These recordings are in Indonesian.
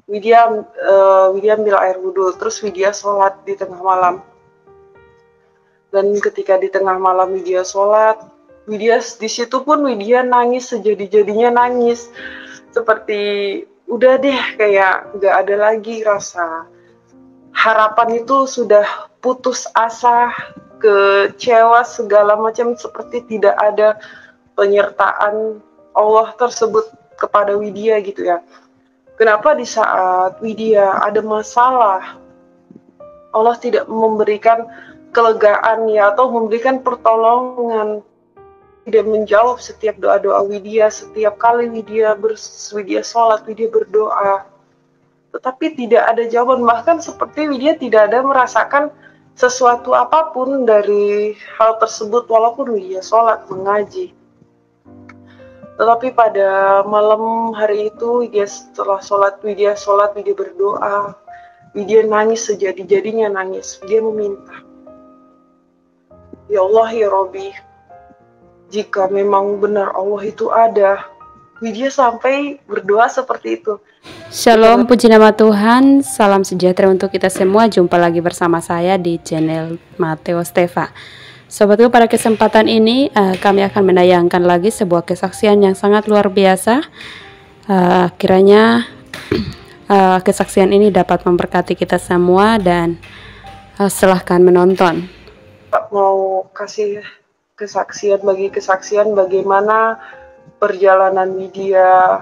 Widya ambil air wudhu, terus Widya sholat di tengah malam. Dan ketika di tengah malam Widya sholat, Widya di situ pun Widya nangis sejadi-jadinya nangis, seperti udah deh kayak nggak ada lagi rasa harapan, itu sudah putus asa, kecewa segala macam, seperti tidak ada penyertaan Allah tersebut kepada Widya gitu ya. Kenapa di saat Widya ada masalah, Allah tidak memberikan kelegaan ya, atau memberikan pertolongan, tidak menjawab setiap doa-doa Widya, setiap kali Widya sholat, Widya berdoa, tetapi tidak ada jawaban, bahkan seperti Widya tidak ada merasakan sesuatu apapun dari hal tersebut walaupun Widya sholat, mengaji. Tetapi pada malam hari itu, setelah sholat, Widya berdoa, Widya nangis sejadi-jadinya nangis. Widya meminta, ya Allah ya Robbi, jika memang benar Allah itu ada. Widya sampai berdoa seperti itu. Shalom, puji nama Tuhan, salam sejahtera untuk kita semua. Jumpa lagi bersama saya di channel Matteo Steva. Sobatku, pada kesempatan ini kami akan menayangkan lagi sebuah kesaksian yang sangat luar biasa. Kiranya kesaksian ini dapat memberkati kita semua, dan silahkan menonton. Mau kasih kesaksian bagaimana perjalanan Widya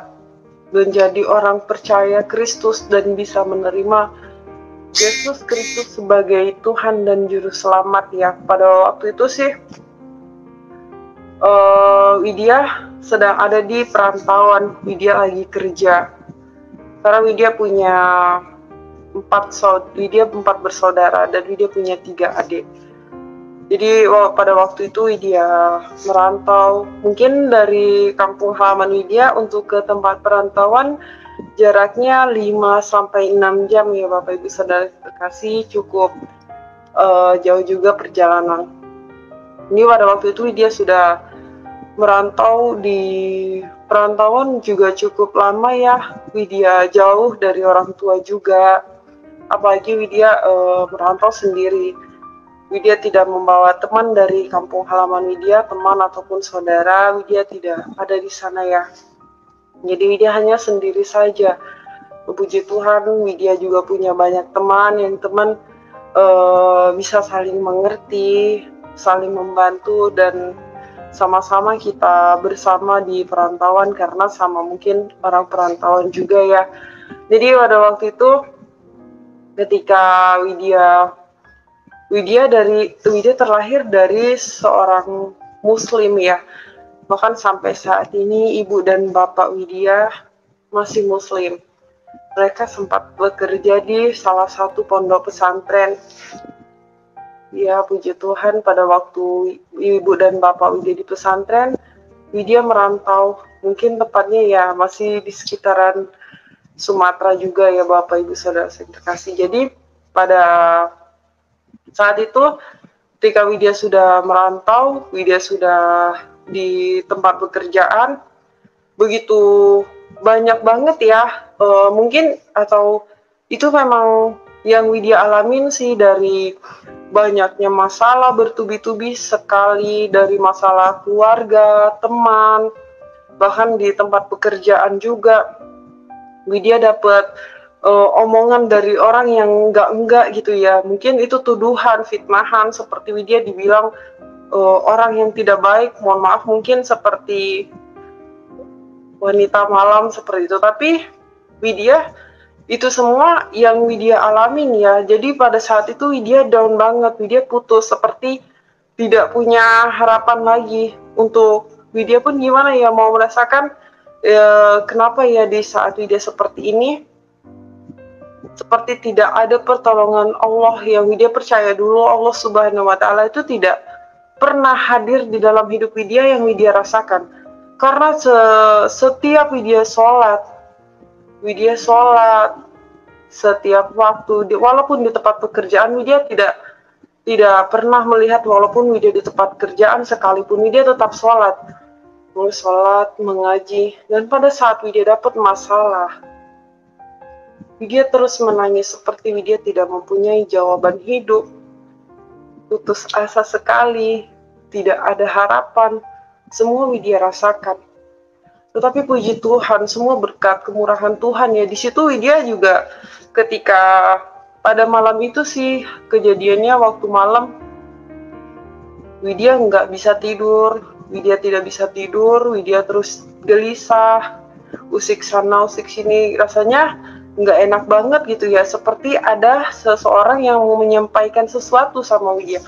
menjadi orang percaya Kristus dan bisa menerima Yesus Kristus sebagai Tuhan dan Juru Selamat ya. Pada waktu itu sih Widya sedang ada di perantauan, Widya lagi kerja. Karena Widya punya 4 bersaudara dan Widya punya 3 adik. Jadi pada waktu itu Widya merantau, mungkin dari kampung halaman Widya untuk ke tempat perantauan jaraknya 5-6 jam ya Bapak Ibu Saudara terkasih, cukup jauh juga perjalanan. Ini pada waktu itu Widya sudah merantau di perantauan juga cukup lama ya. Widya jauh dari orang tua juga, apalagi Widya merantau sendiri. Widya tidak membawa teman dari kampung halaman Widya, teman ataupun saudara. Widya tidak ada di sana ya. Jadi Widya hanya sendiri saja. Puji Tuhan, Widya juga punya banyak teman, yang bisa saling mengerti, saling membantu, dan sama-sama kita bersama di perantauan karena sama mungkin orang perantauan juga ya. Jadi pada waktu itu ketika Widya terlahir dari seorang Muslim ya. Bahkan sampai saat ini ibu dan bapak Widya masih Muslim. Mereka sempat bekerja di salah satu pondok pesantren. Ya, puji Tuhan, pada waktu ibu dan bapak Widya di pesantren, Widya merantau. Mungkin tepatnya ya masih di sekitaran Sumatera juga ya Bapak Ibu Saudara terkasih. Jadi pada saat itu ketika Widya sudah merantau, Widya sudah di tempat pekerjaan, begitu banyak banget ya, mungkin atau itu memang yang Widya alamin sih, dari banyaknya masalah bertubi-tubi sekali, dari masalah keluarga, teman, bahkan di tempat pekerjaan juga Widya dapat omongan dari orang yang enggak gitu ya, mungkin itu tuduhan, fitnahan, seperti Widya dibilang orang yang tidak baik, mohon maaf mungkin seperti wanita malam seperti itu. Tapi Widya, itu semua yang Widya alamin ya. Jadi pada saat itu Widya down banget, Widya putus, seperti tidak punya harapan lagi. Untuk Widya pun gimana ya, mau merasakan kenapa ya di saat Widya seperti ini, seperti tidak ada pertolongan Allah. Yang Widya percaya dulu Allah Subhanahu wa Ta'ala itu tidak pernah hadir di dalam hidup Widya yang Widya rasakan. Karena setiap Widya sholat setiap waktu, walaupun di tempat pekerjaan, Widya tidak pernah melihat, walaupun Widya di tempat kerjaan sekalipun, Widya tetap sholat, mengaji. Dan pada saat Widya dapat masalah, Widya terus menangis seperti Widya tidak mempunyai jawaban hidup, putus asa sekali, tidak ada harapan. Semua Widya rasakan. Tetapi puji Tuhan, semua berkat kemurahan Tuhan ya. Di situ Widya juga ketika pada malam itu sih kejadiannya waktu malam, Widya nggak bisa tidur, Widya tidak bisa tidur, Widya terus gelisah, usik sana usik sini, rasanya nggak enak banget gitu ya, seperti ada seseorang yang mau menyampaikan sesuatu sama Widya.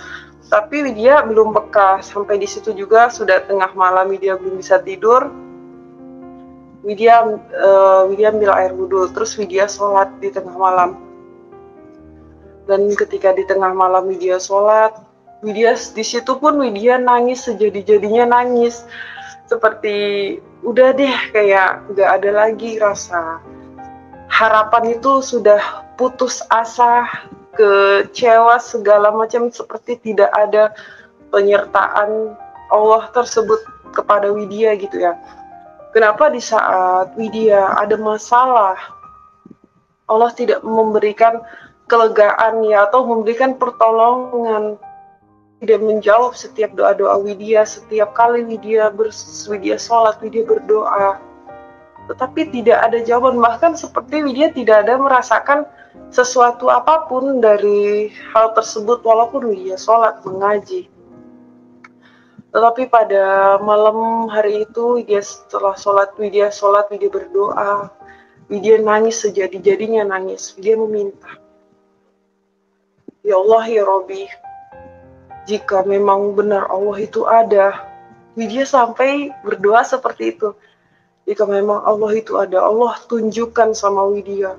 Tapi Widya belum peka, sampai di situ juga sudah tengah malam, Widya belum bisa tidur. Widya ambil air wudhu, terus Widya sholat di tengah malam. Dan ketika di tengah malam Widya sholat, Widya di situ pun Widya nangis sejadi-jadinya nangis, seperti udah deh kayak nggak ada lagi rasa harapan, itu sudah putus asa, kecewa segala macam, seperti tidak ada penyertaan Allah tersebut kepada Widya gitu ya. Kenapa di saat Widya ada masalah, Allah tidak memberikan kelegaan ya, atau memberikan pertolongan, tidak menjawab setiap doa-doa Widya, setiap kali Widya sholat, Widya berdoa, tetapi tidak ada jawaban, bahkan seperti Widya tidak ada merasakan sesuatu apapun dari hal tersebut walaupun Widya sholat mengaji. Tetapi pada malam hari itu, setelah sholat, Widya berdoa, Widya nangis sejadi-jadinya nangis. Widya meminta, ya Allah ya Robbi, jika memang benar Allah itu ada, Widya sampai berdoa seperti itu. Jika memang Allah itu ada, Allah tunjukkan sama Widya.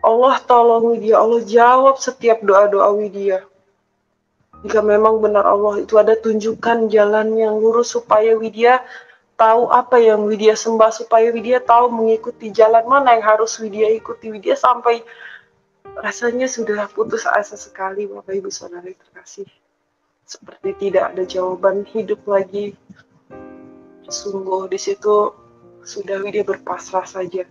Allah tolong Widya, Allah jawab setiap doa-doa Widya. Jika memang benar Allah itu ada, tunjukkan jalan yang lurus supaya Widya tahu apa yang Widya sembah, supaya Widya tahu mengikuti jalan mana yang harus Widya ikuti. Widya sampai rasanya sudah putus asa sekali, Bapak Ibu Saudara terkasih. Seperti tidak ada jawaban hidup lagi. Sungguh di situ sudah Widya berpasrah saja.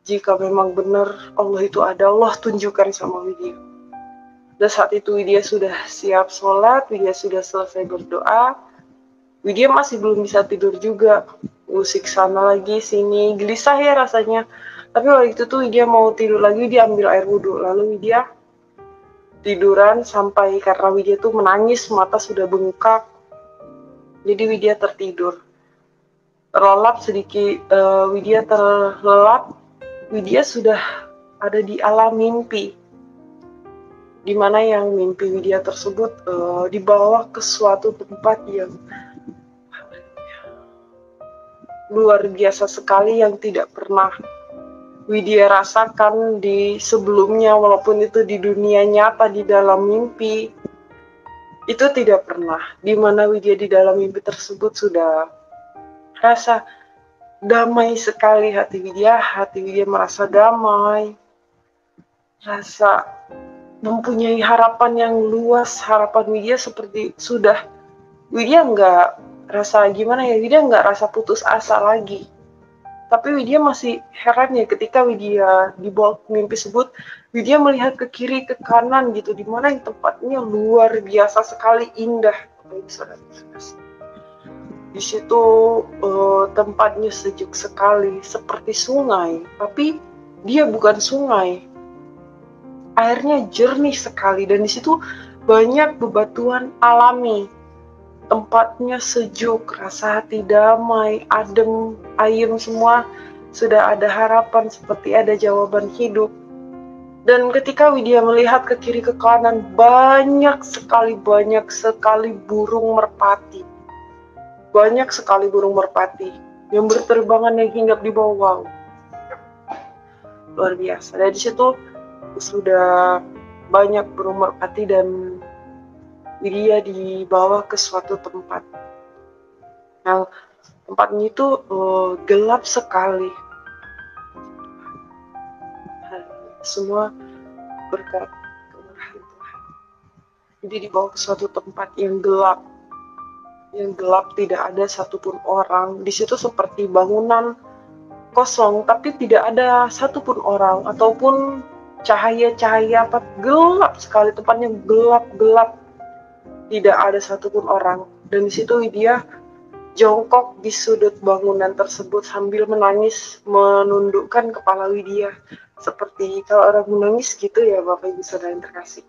Jika memang benar Allah itu ada, Allah tunjukkan sama Widya. Dan saat itu Widya sudah siap sholat, Widya sudah selesai berdoa. Widya masih belum bisa tidur juga, usik sana lagi sini, gelisah ya rasanya. Tapi waktu itu tuh Widya mau tidur lagi, Widya ambil air wudhu, lalu Widya tiduran sampai karena Widya tuh menangis, mata sudah bengkak, jadi Widya tertidur. Terlelap sedikit, Widya terlelap, Widya sudah ada di alam mimpi, di mana yang mimpi Widya tersebut dibawa ke suatu tempat yang luar biasa sekali, yang tidak pernah Widya rasakan di sebelumnya, walaupun itu di dunia nyata, di dalam mimpi itu tidak pernah. Di mana Widya di dalam mimpi tersebut sudah rasa damai sekali hati Widya merasa damai, rasa mempunyai harapan yang luas. Harapan Widya seperti sudah, Widya nggak rasa gimana ya, Widya nggak rasa putus asa lagi. Tapi Widya masih heran ya, ketika Widya dibawa ke mimpi tersebut, Widya melihat ke kiri ke kanan gitu, di mana yang tempatnya luar biasa sekali indah. Di situ tempatnya sejuk sekali, seperti sungai, tapi dia bukan sungai. Airnya jernih sekali, dan di situ banyak bebatuan alami. Tempatnya sejuk, rasa hati damai, adem, ayem semua. Sudah ada harapan, seperti ada jawaban hidup. Dan ketika Widya melihat ke kiri ke kanan, banyak sekali burung merpati. Banyak sekali burung merpati yang berterbangan yang hinggap di bawah. Wow, luar biasa. Dan di situ sudah banyak burung merpati, dan Widya dibawa ke suatu tempat. Yang tempatnya itu gelap sekali. Semua berkat kemurahan Tuhan. Jadi dibawa ke suatu tempat yang gelap. Yang gelap, tidak ada satupun orang. Di situ seperti bangunan kosong, tapi tidak ada satupun orang ataupun cahaya-cahaya, apa, gelap sekali, tempatnya gelap-gelap, tidak ada satupun orang. Dan di situ Widya jongkok di sudut bangunan tersebut sambil menangis, menundukkan kepala Widya seperti kalau orang menangis gitu ya, Bapak Ibu Saudara yang terkasih.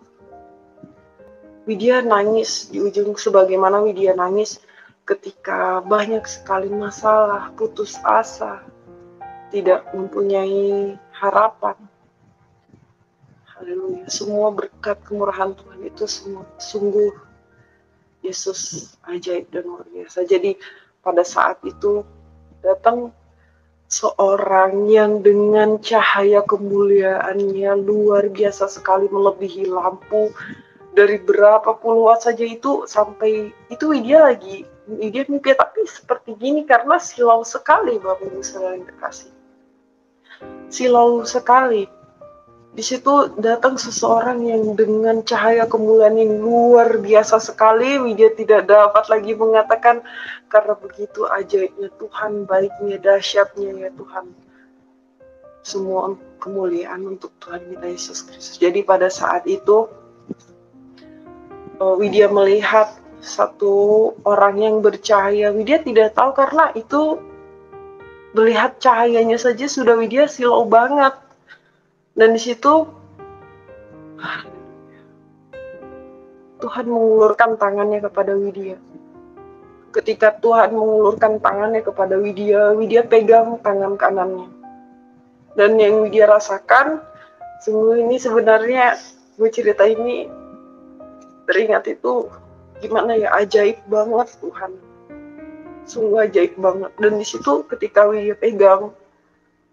Widya nangis di ujung, sebagaimana Widya nangis ketika banyak sekali masalah, putus asa, tidak mempunyai harapan. Haleluya, semua berkat kemurahan Tuhan itu semua sungguh Yesus ajaib dan luar biasa. Jadi pada saat itu datang seorang yang dengan cahaya kemuliaannya luar biasa sekali, melebihi lampu dari berapa puluh watt saja itu, sampai itu Widya mimpi, tapi seperti gini karena silau sekali, Bapak Ibu Saudara yang terkasih. Silau sekali. Di situ datang seseorang yang dengan cahaya kemuliaan yang luar biasa sekali. Widya tidak dapat lagi mengatakan, karena begitu ajaibnya Tuhan, baiknya, dahsyatnya ya Tuhan. Semua kemuliaan untuk Tuhan kita Yesus Kristus. Jadi pada saat itu Widya melihat satu orang yang bercahaya. Widya tidak tahu karena itu melihat cahayanya saja sudah Widya silau banget. Dan di situ Tuhan mengulurkan tangannya kepada Widya. Ketika Tuhan mengulurkan tangannya kepada Widya, Widya pegang tangan kanannya. Dan yang Widya rasakan, sungguh ini sebenarnya, gue cerita ini teringat itu gimana ya, ajaib banget Tuhan. Sungguh ajaib banget. Dan di situ ketika Widya pegang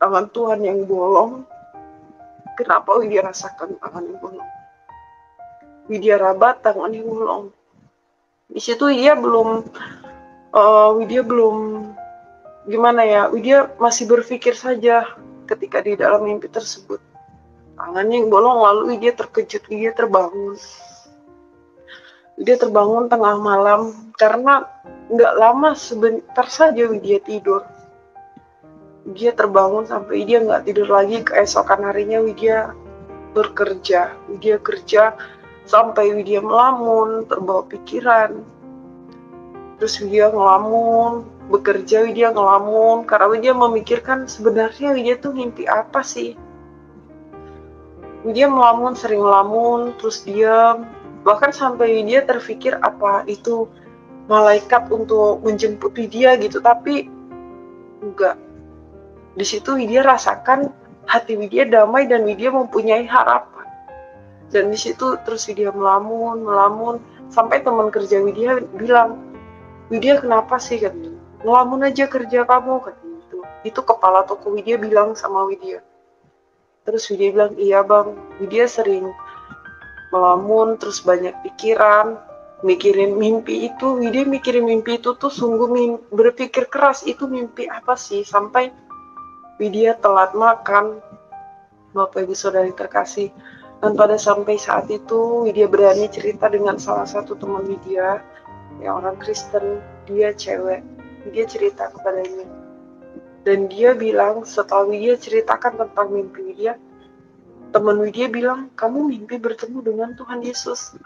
tangan Tuhan yang bolong, kenapa Widya rasakan tangan yang bolong? Widya raba tangan yang bolong. Di situ Widya belum gimana ya, Widya masih berpikir saja ketika di dalam mimpi tersebut. Tangannya yang bolong, lalu Widya terkejut, Widya terbangun. Widya terbangun tengah malam karena nggak lama, sebentar saja Widya tidur. Widya terbangun sampai Widya nggak tidur lagi. Keesokan harinya Widya bekerja. Widya kerja sampai Widya melamun, terbawa pikiran. Terus Widya ngelamun, bekerja Widya ngelamun, karena Widya memikirkan sebenarnya Widya tuh mimpi apa sih. Widya melamun, sering melamun, terus diam. Bahkan sampai Widya terpikir apa itu malaikat untuk menjemput Widya gitu, tapi enggak. Di situ Widya rasakan hati Widya damai dan Widya mempunyai harapan. Dan di situ terus Widya melamun, sampai teman kerja Widya bilang, "Widya kenapa sih?" katanya. "Ngelamun aja kerja kamu," katanya gitu. Itu kepala toko Widya bilang sama Widya. Terus Widya bilang, "Iya bang, Widya sering melamun, terus banyak pikiran, mikirin mimpi itu." Widya mikirin mimpi itu tuh sungguh berpikir keras, itu mimpi apa sih, sampai Widya telat makan, Bapak Ibu Saudara yang terkasih. Dan pada sampai saat itu Widya berani cerita dengan salah satu teman Widya yang orang Kristen, dia cewek. Widya cerita kepadanya. Dan dia bilang, setelah Widya ceritakan tentang mimpi Widya, teman Widya bilang, "Kamu mimpi bertemu dengan Tuhan Yesus."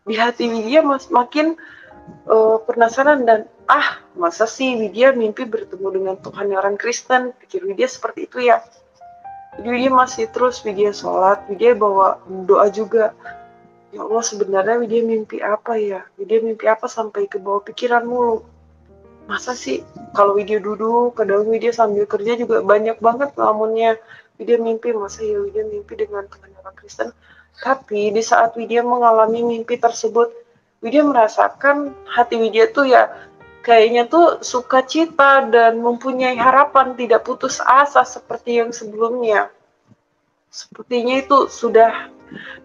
Di hati Widya makin penasaran dan masa sih Widya mimpi bertemu dengan Tuhan orang Kristen, pikir Widya seperti itu ya. Jadi Widya masih terus Widya sholat, Widya bawa doa juga. Ya Allah, sebenarnya Widya mimpi apa ya? Widya mimpi apa sampai ke bawah pikiran mulu? Masa sih kalau Widya duduk, kadang Widya sambil kerja juga banyak banget ngelamunnya. Widya mimpi, masa ya Widya mimpi dengan Tuhan orang Kristen? Tapi di saat Widya mengalami mimpi tersebut, Widya merasakan hati Widya tuh ya kayaknya tuh sukacita dan mempunyai harapan, tidak putus asa seperti yang sebelumnya. Sepertinya itu sudah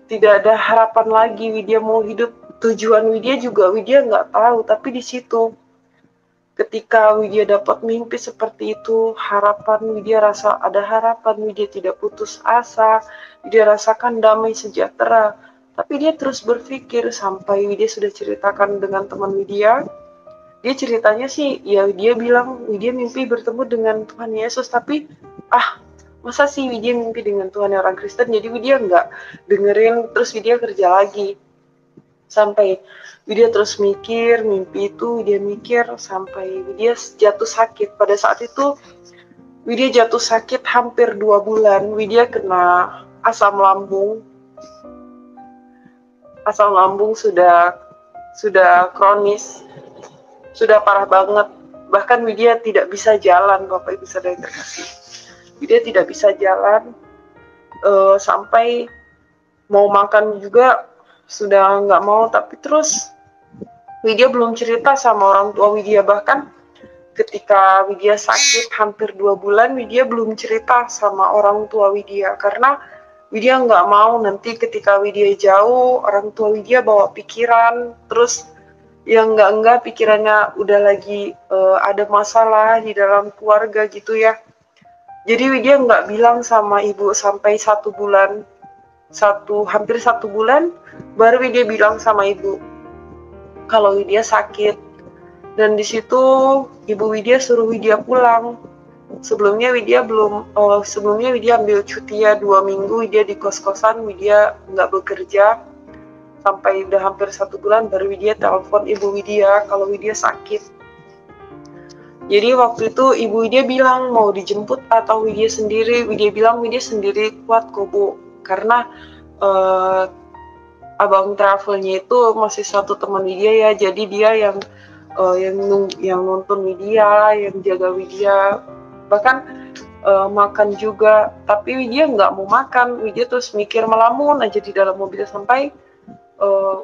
tidak ada harapan lagi. Widya mau hidup, tujuan Widya juga Widya nggak tahu. Tapi di situ ketika Widya dapat mimpi seperti itu, harapan Widya rasa ada harapan, Widya tidak putus asa, Widya rasakan damai sejahtera. Tapi dia terus berpikir sampai Widya sudah ceritakan dengan teman Widya. Dia ceritanya sih, ya dia bilang dia mimpi bertemu dengan Tuhan Yesus, tapi masa sih Widya mimpi dengan Tuhan orang Kristen? Jadi Widya nggak dengerin, terus Widya kerja lagi. Sampai Widya terus mikir, mimpi itu Widya mikir, sampai Widya jatuh sakit. Pada saat itu Widya jatuh sakit hampir 2 bulan. Widya kena asam lambung. Asam lambung sudah kronis, sudah parah banget. Bahkan Widya tidak bisa jalan, Bapak Ibu Saudara yang terkasih. Widya tidak bisa jalan, sampai mau makan juga sudah nggak mau. Tapi terus Widya belum cerita sama orang tua Widya. Bahkan ketika Widya sakit hampir 2 bulan, Widya belum cerita sama orang tua Widya, karena Widya nggak mau nanti ketika Widya jauh, orang tua Widya bawa pikiran, terus yang enggak pikirannya udah lagi ada masalah di dalam keluarga gitu ya. Jadi Widya nggak bilang sama ibu sampai 1 bulan, hampir 1 bulan, baru Widya bilang sama ibu kalau Widya sakit. Dan di situ ibu Widya suruh Widya pulang. Sebelumnya Widya ambil cuti ya 2 minggu, Widya di kos-kosan, Widya nggak bekerja. Sampai udah hampir 1 bulan baru Widya telepon ibu Widya kalau Widya sakit. Jadi waktu itu ibu Widya bilang mau dijemput atau Widya sendiri. Widya bilang Widya sendiri kuat kok Bu, karena abang travelnya itu masih satu teman Widya ya. Jadi dia yang nonton Widya, yang jaga Widya, bahkan makan juga. Tapi Widya nggak mau makan. Widya terus mikir melamun aja di dalam mobil sampai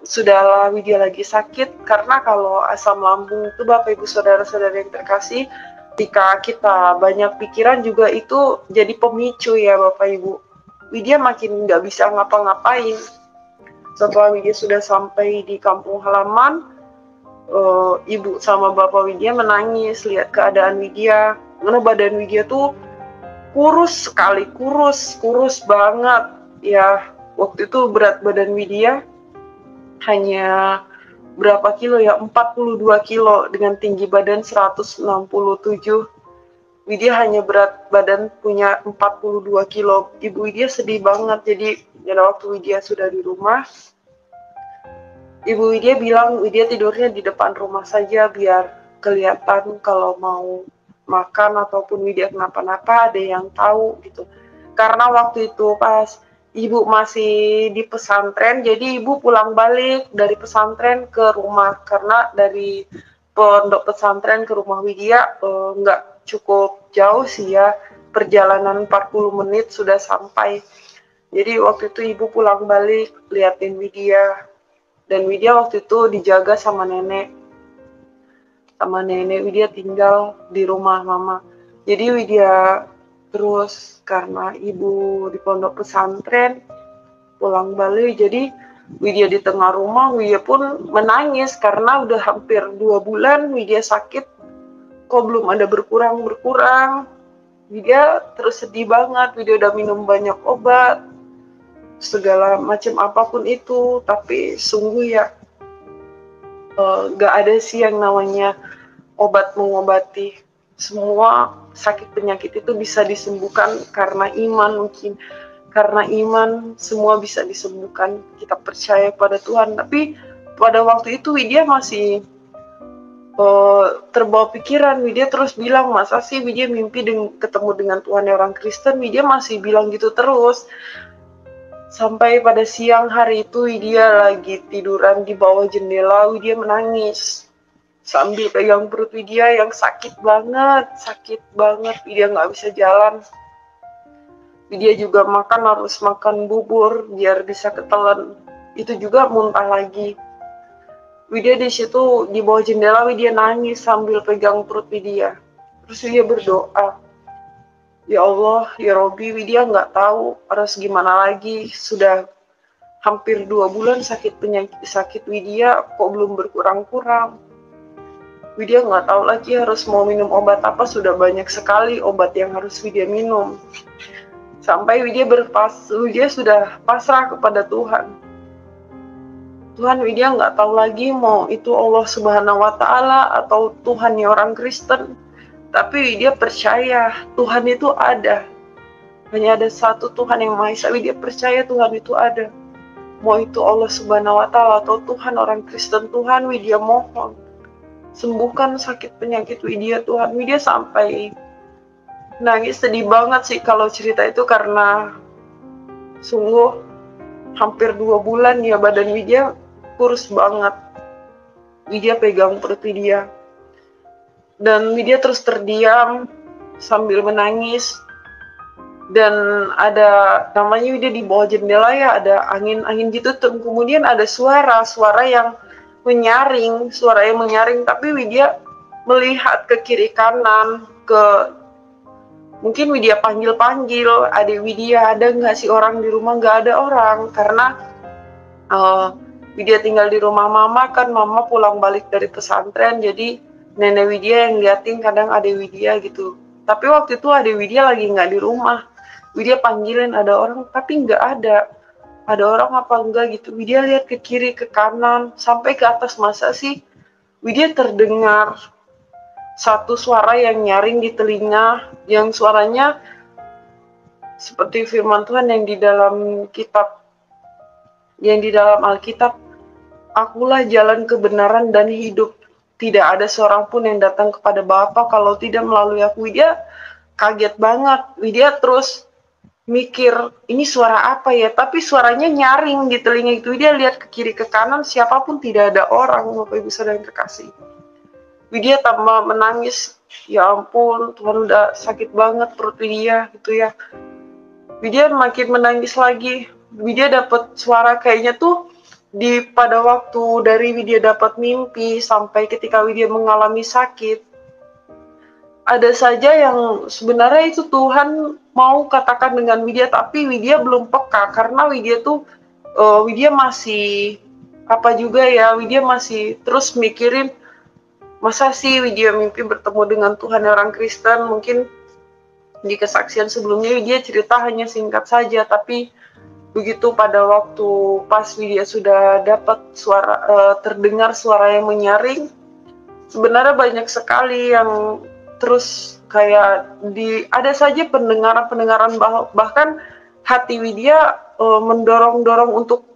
sudahlah Widya lagi sakit. Karena kalau asam lambung itu Bapak Ibu Saudara-saudara yang terkasih, ketika kita banyak pikiran juga itu jadi pemicu ya Bapak Ibu. Widya makin nggak bisa ngapa-ngapain. Setelah Widya sudah sampai di kampung halaman, ibu sama bapak Widya menangis lihat keadaan Widya. Karena badan Widya tuh kurus sekali, kurus banget ya. Waktu itu berat badan Widya hanya berapa kilo ya, 42 kilo dengan tinggi badan 167. Widya hanya berat badan punya 42 kilo. Ibu Widya sedih banget. Jadi waktu Widya sudah di rumah, Ibu Widya bilang Widya tidurnya di depan rumah saja biar kelihatan kalau mau makan ataupun Widya kenapa-napa ada yang tahu gitu. Karena waktu itu pas ibu masih di pesantren, jadi ibu pulang balik dari pesantren ke rumah, karena dari pondok pesantren ke rumah Widya nggak cukup jauh sih ya, perjalanan 40 menit sudah sampai. Jadi waktu itu ibu pulang balik liatin Widya, dan Widya waktu itu dijaga sama nenek. Widya tinggal di rumah mama. Jadi Widya terus karena ibu di pondok pesantren pulang balik, jadi Widya di tengah rumah. Widya pun menangis karena udah hampir 2 bulan Widya sakit, kok belum ada berkurang. Widya terus sedih banget. Widya udah minum banyak obat, segala macam apapun itu, tapi sungguh ya gak ada sih yang namanya obat mengobati. Semua sakit penyakit itu bisa disembuhkan karena iman. Mungkin karena iman semua bisa disembuhkan, kita percaya pada Tuhan. Tapi pada waktu itu Widya masih terbawa pikiran. Widya terus bilang, masa sih Widya mimpi ketemu dengan Tuhan orang Kristen. Widya masih bilang gitu terus. Sampai pada siang hari itu Widya lagi tiduran di bawah jendela, Widya menangis sambil pegang perut Widya yang sakit banget. Widya nggak bisa jalan. Widya juga harus makan bubur biar bisa ketelan. Itu juga muntah lagi. Widya di situ di bawah jendela, Widya nangis sambil pegang perut Widya. Terus Widya berdoa, ya Allah, ya Robi, Widya nggak tahu harus gimana lagi. Sudah hampir 2 bulan sakit Widya kok belum berkurang-kurang. Widya nggak tahu lagi harus mau minum obat apa. Sudah banyak sekali obat yang harus Widya minum. Sampai Widya sudah pasrah kepada Tuhan. Tuhan Widya nggak tahu lagi mau itu Allah Subhanahu Wa Taala atau Tuhannya orang Kristen. Tapi Widya percaya Tuhan itu ada. Hanya ada satu Tuhan yang Maha Esa. Widya percaya Tuhan itu ada. Mau itu Allah Subhanahu Wa Taala atau Tuhan orang Kristen, Tuhan Widya mohon sembuhkan sakit penyakit Widya Tuhan. Widya sampai nangis, sedih banget sih kalau cerita itu, karena sungguh hampir 2 bulan ya badan Widya kurus banget. Widya pegang perut Widya dan Widya terus terdiam sambil menangis. Dan ada namanya Widya di bawah jendela ya, ada angin gitu, kemudian ada suara yang menyaring, tapi Widya melihat ke kiri kanan, mungkin Widya panggil adik Widya, ada nggak sih orang di rumah? Nggak ada orang, karena Widya tinggal di rumah mama, kan mama pulang balik dari pesantren, jadi nenek Widya yang liatin kadang adik Widya gitu. Tapi waktu itu adik Widya lagi nggak di rumah. Widya panggilin ada orang, tapi nggak ada. Ada orang apa enggak gitu. Widya lihat ke kiri, ke kanan, sampai ke atas. Masa sih Widya terdengar satu suara yang nyaring di telinga, yang suaranya seperti firman Tuhan yang di dalam kitab, yang di dalam Alkitab, akulah jalan kebenaran dan hidup. Tidak ada seorang pun yang datang kepada Bapa kalau tidak melalui aku. Widya kaget banget. Widya terus mikir, ini suara apa ya? Tapi suaranya nyaring di telinga itu. Widya lihat ke kiri ke kanan, siapapun tidak ada orang, Bapak Ibu Saudara yang terkasih. Widya tambah menangis, ya ampun, Tuhan udah sakit banget perut Widya gitu ya. Widya makin menangis lagi. Widya dapat suara kayaknya tuh pada waktu dari Widya dapat mimpi sampai ketika Widya mengalami sakit. Ada saja yang sebenarnya itu Tuhan mau katakan dengan Widya, tapi Widya belum peka, karena Widya tuh Widya masih Widya masih terus mikirin, masa sih Widya mimpi bertemu dengan Tuhan orang Kristen. Mungkin di kesaksian sebelumnya Widya cerita hanya singkat saja, tapi begitu pada waktu pas Widya sudah dapat terdengar suara yang menyaring, sebenarnya banyak sekali yang terus kayak ada saja pendengaran bahkan hati Widya mendorong untuk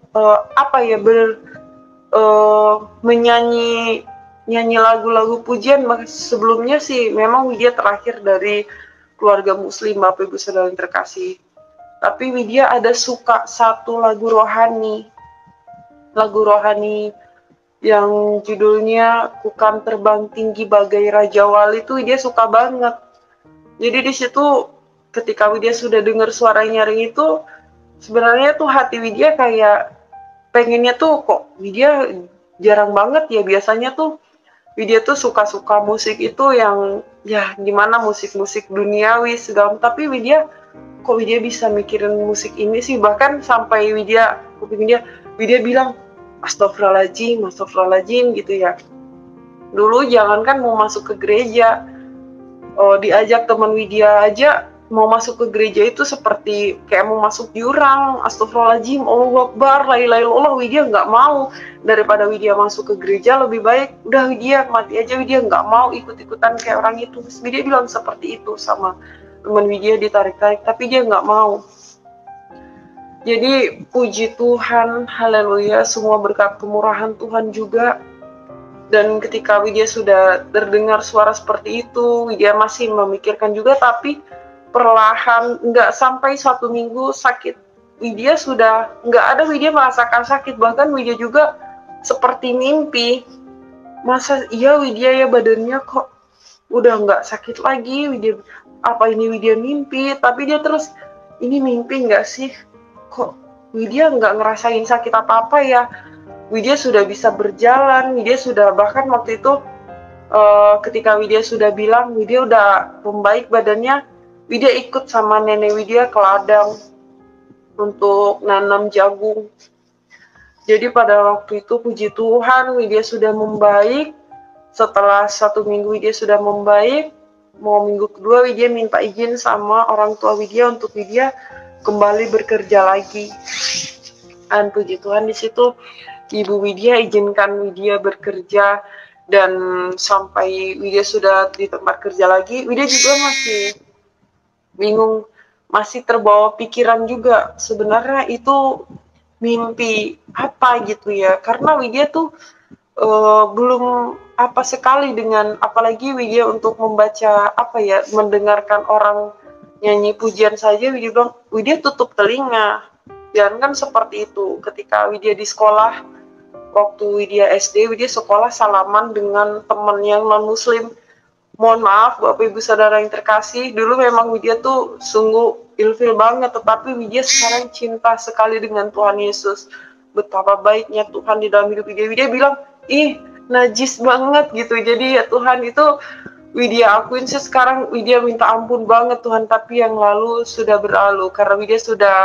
menyanyi lagu-lagu pujian. Sebelumnya sih memang Widya terakhir dari keluarga Muslim, Bapak Ibu Saudara yang terkasih. Tapi Widya ada suka satu lagu rohani yang judulnya Kukan Terbang Tinggi Bagai Raja Wali. Itu Widya suka banget. Jadi di situ ketika Widya sudah dengar suara nyaring itu, sebenarnya tuh hati Widya kayak pengennya tuh, kok Widya jarang banget ya, biasanya tuh Widya tuh suka-suka musik itu yang ya gimana, musik-musik duniawi segala, tapi Widya bisa mikirin musik ini sih. Bahkan sampai Widya bilang astagfirullahaladzim gitu ya. Dulu jangankan mau masuk ke gereja, diajak teman Widya aja mau masuk ke gereja itu seperti kayak mau masuk jurang. Astagfirullahaladzim, Allahu Akbar, la ilaha illallah. Widya nggak mau. Daripada Widya masuk ke gereja, lebih baik udah Widya mati aja. Widya nggak mau ikut-ikutan kayak orang itu. Widya bilang seperti itu sama teman Widya, ditarik-tarik, tapi dia nggak mau. Jadi puji Tuhan, haleluya, semua berkat kemurahan Tuhan juga. Dan ketika Widya sudah terdengar suara seperti itu, Widya masih memikirkan juga, tapi perlahan, nggak sampai 1 minggu sakit Widya sudah nggak ada. Widya merasakan sakit, bahkan Widya juga seperti mimpi. Masa iya Widya ya badannya kok udah nggak sakit lagi? Widya, apa ini Widya mimpi? Tapi dia terus, ini mimpi nggak sih? Kok Widya nggak ngerasain sakit apa-apa ya? Widya sudah bisa berjalan. Widya sudah, bahkan waktu itu ketika Widya sudah bilang Widya udah membaik badannya, Widya ikut sama nenek Widya ke ladang untuk nanam jagung. Jadi pada waktu itu puji Tuhan Widya sudah membaik. Setelah 1 minggu Widya sudah membaik, mau minggu kedua Widya minta izin sama orang tua Widya untuk Widya kembali bekerja lagi. Dan puji Tuhan di situ Ibu Widya izinkan Widya bekerja, dan sampai Widya sudah di tempat kerja lagi, Widya juga masih bingung, masih terbawa pikiran juga sebenarnya itu mimpi apa gitu ya, karena Widya tuh belum apa sekali dengan, apalagi Widya untuk membaca apa ya, mendengarkan orang nyanyi pujian saja Widya bilang Widya tutup telinga. Dan kan seperti itu ketika Widya di sekolah, waktu Widya SD, Widya sekolah salaman dengan teman yang non muslim. Mohon maaf Bapak Ibu Saudara yang terkasih, dulu memang Widya tuh sungguh ilfil banget, tetapi Widya sekarang cinta sekali dengan Tuhan Yesus. Betapa baiknya Tuhan di dalam hidup Widya. Widya bilang, ih najis banget gitu. Jadi ya Tuhan, itu Widya akuin sih sekarang Widya minta ampun banget Tuhan, tapi yang lalu sudah berlalu karena Widya sudah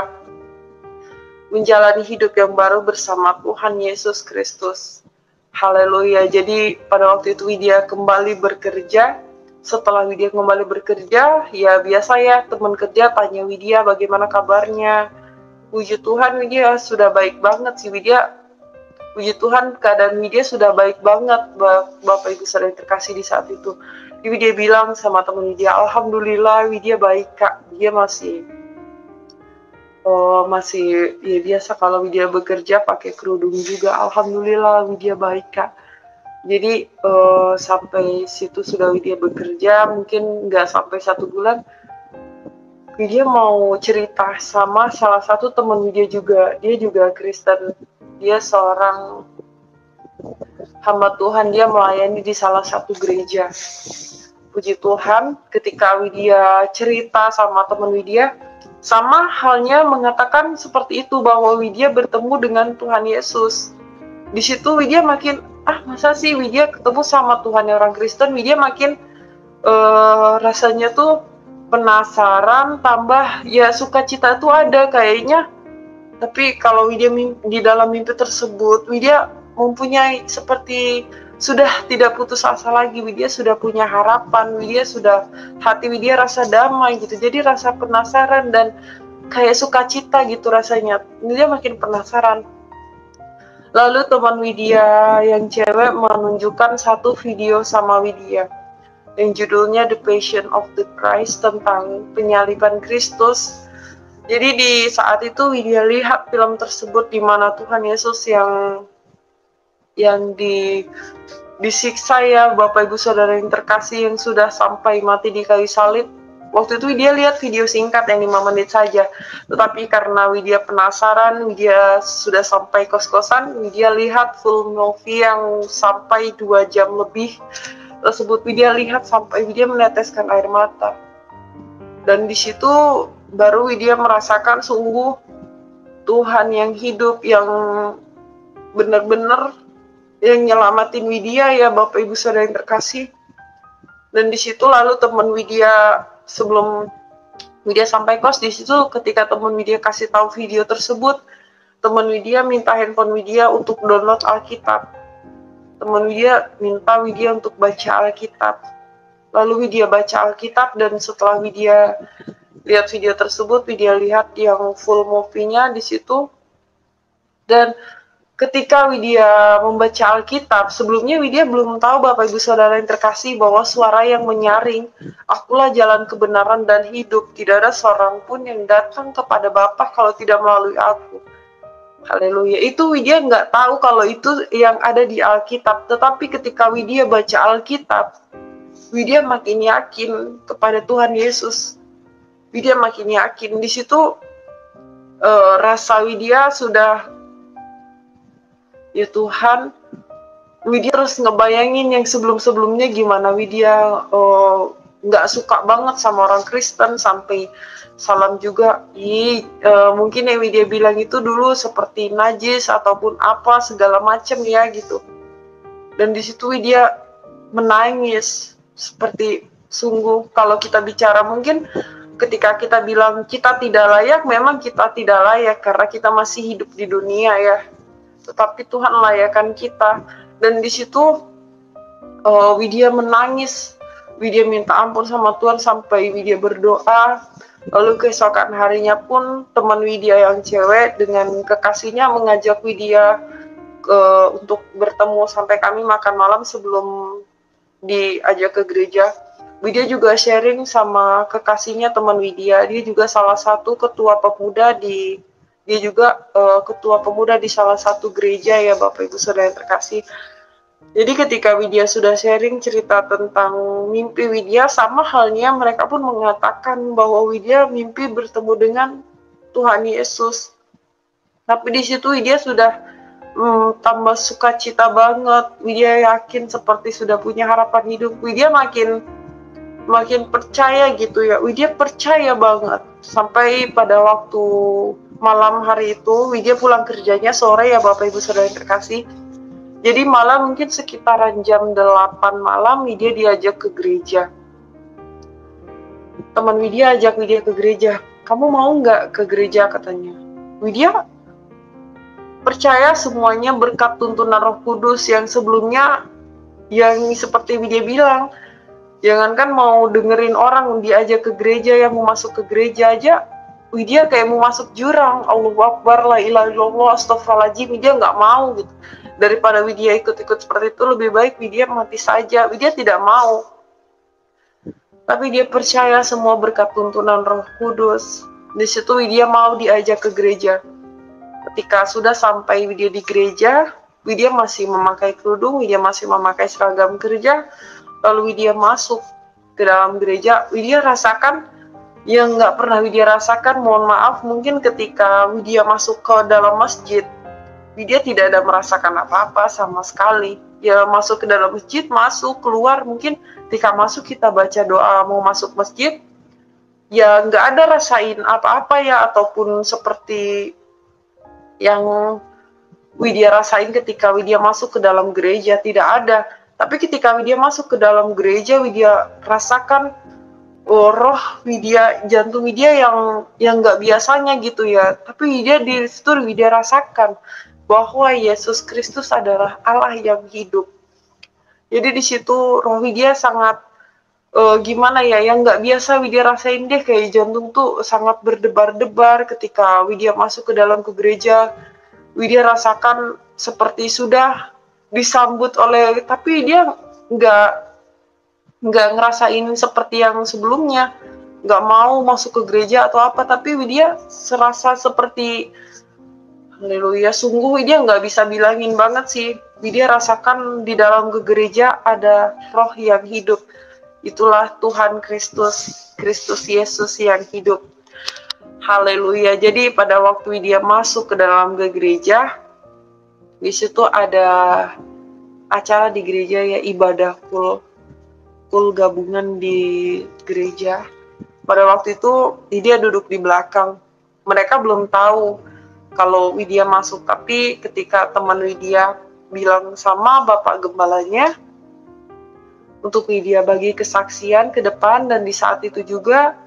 menjalani hidup yang baru bersama Tuhan Yesus Kristus. Haleluya. Jadi pada waktu itu Widya kembali bekerja. Setelah Widya kembali bekerja, ya biasa ya teman kerja tanya Widya bagaimana kabarnya. Puji Tuhan Widya sudah baik banget sih Widya. Puji Tuhan keadaan Widya sudah baik banget, Bapak Ibu Saudara yang terkasih di saat itu. Widya bilang sama teman Widya, Alhamdulillah Widya baik Kak. Dia masih ya biasa kalau Widya bekerja pakai kerudung juga. Alhamdulillah Widya baik Kak. Jadi sampai situ sudah Widya bekerja, mungkin nggak sampai 1 bulan, Widya mau cerita sama salah satu teman Widya juga. Dia juga Kristen. Dia seorang hamba Tuhan, dia melayani di salah satu gereja. Puji Tuhan, ketika Widya cerita sama teman Widya, sama halnya mengatakan seperti itu, bahwa Widya bertemu dengan Tuhan Yesus. Di situ Widya makin, masa sih Widya ketemu sama Tuhan yang orang Kristen. Widya makin rasanya tuh penasaran, tambah ya sukacita tuh ada kayaknya. Tapi kalau Widya di dalam mimpi tersebut, Widya mempunyai seperti sudah tidak putus asa lagi. Widya sudah punya harapan, hati Widya rasa damai gitu. Jadi rasa penasaran dan kayak sukacita gitu rasanya. Widya makin penasaran. Lalu teman Widya yang cewek menunjukkan satu video sama Widya yang judulnya The Passion of the Christ, tentang penyaliban Kristus. Jadi di saat itu Widya lihat film tersebut di mana Tuhan Yesus yang disiksa ya Bapak Ibu Saudara yang terkasih, yang sudah sampai mati di kayu salib. Waktu itu Widya lihat video singkat yang 5 menit saja. Tetapi karena Widya penasaran, Widya sudah sampai kos-kosan, Widya lihat full movie yang sampai 2 jam lebih tersebut. Widya lihat sampai Widya meneteskan air mata. Dan di situ baru Widya merasakan sungguh Tuhan yang hidup, yang benar-benar yang nyelamatin Widya ya Bapak Ibu Saudara yang terkasih. Dan di situ lalu teman Widya, sebelum Widya sampai kos, di situ ketika teman Widya kasih tahu video tersebut, teman Widya minta handphone Widya untuk download Alkitab. Teman Widya minta Widya untuk baca Alkitab. Lalu Widya baca Alkitab, dan setelah Widya lihat video tersebut, Widya lihat yang full movie-nya di situ. Dan ketika Widya membaca Alkitab, sebelumnya Widya belum tahu Bapak Ibu Saudara yang terkasih bahwa suara yang menyaring, "Akulah jalan kebenaran dan hidup, tidak ada seorang pun yang datang kepada Bapa kalau tidak melalui aku." Haleluya. Itu Widya nggak tahu kalau itu yang ada di Alkitab. Tetapi ketika Widya baca Alkitab, Widya makin yakin kepada Tuhan Yesus. Widya makin yakin. Di situ rasa Widya sudah, ya Tuhan, Widya terus ngebayangin yang sebelum-sebelumnya gimana Widya nggak suka banget sama orang Kristen, sampai salam juga. Mungkin yang Widya bilang itu dulu seperti najis ataupun apa segala macam ya gitu. Dan di situ Widya menangis, seperti sungguh kalau kita bicara mungkin ketika kita bilang kita tidak layak, memang kita tidak layak karena kita masih hidup di dunia ya. Tetapi Tuhan layakkan kita. Dan di situ Widya menangis, Widya minta ampun sama Tuhan sampai Widya berdoa. Lalu keesokan harinya pun teman Widya yang cewek dengan kekasihnya mengajak Widya untuk bertemu sampai kami makan malam sebelum diajak ke gereja. Widya juga sharing sama kekasihnya teman Widya, dia juga salah satu ketua pemuda dia juga ketua pemuda di salah satu gereja ya Bapak Ibu Saudara yang terkasih. Jadi ketika Widya sudah sharing cerita tentang mimpi Widya, sama halnya mereka pun mengatakan bahwa Widya mimpi bertemu dengan Tuhan Yesus. Tapi di situ Widya sudah tambah sukacita banget. Widya yakin seperti sudah punya harapan hidup. Widya makin percaya gitu ya. Widya percaya banget. Sampai pada waktu malam hari itu, Widya pulang kerjanya sore ya Bapak Ibu Saudara yang terkasih. Jadi malam mungkin sekitaran jam 8 malam Widya diajak ke gereja. Teman Widya ajak Widya ke gereja. Kamu mau nggak ke gereja katanya. Widya percaya semuanya berkat tuntunan Roh Kudus yang sebelumnya yang seperti Widya bilang. Jangankan mau dengerin orang diajak ke gereja, yang mau masuk ke gereja aja Widya kayak mau masuk jurang. Allahu Akbar, la ilaha illallah, astagfirullahaladzim. Widya nggak mau gitu. Daripada Widya ikut-ikut seperti itu, lebih baik Widya mati saja. Widya tidak mau. Tapi dia percaya semua berkat tuntunan Roh Kudus. Di situ Widya mau diajak ke gereja. Ketika sudah sampai Widya di gereja, Widya masih memakai kerudung, Widya masih memakai seragam kerja. Lalu Widya masuk ke dalam gereja, Widya rasakan yang nggak pernah Widya rasakan. Mohon maaf, mungkin ketika Widya masuk ke dalam masjid, Widya tidak ada merasakan apa-apa sama sekali. Ya masuk ke dalam masjid, masuk, keluar, mungkin ketika masuk kita baca doa mau masuk masjid, ya nggak ada rasain apa-apa ya, ataupun seperti yang Widya rasain ketika Widya masuk ke dalam gereja, tidak ada. Tapi ketika Widya masuk ke dalam gereja, Widya rasakan roh Widya, jantung Widya yang nggak biasanya gitu ya. Tapi Widya di situ Widya rasakan bahwa Yesus Kristus adalah Allah yang hidup. Jadi di situ roh Widya sangat gimana ya, yang nggak biasa Widya rasain deh, kayak jantung tuh sangat berdebar-debar ketika Widya masuk ke dalam gereja. Widya rasakan seperti sudah disambut oleh, tapi dia nggak ngerasain seperti yang sebelumnya, nggak mau masuk ke gereja atau apa, tapi Widya serasa seperti haleluya, sungguh Widya nggak bisa bilangin banget sih. Widya rasakan di dalam gereja ada roh yang hidup. Itulah Tuhan Kristus Yesus yang hidup. Haleluya. Jadi pada waktu Widya masuk ke dalam gereja, di situ ada acara di gereja ya, ibadah kul gabungan di gereja. Pada waktu itu Widya duduk di belakang. Mereka belum tahu kalau Widya masuk, tapi ketika teman Widya bilang sama Bapak Gembalanya untuk Widya bagi kesaksian ke depan, dan di saat itu juga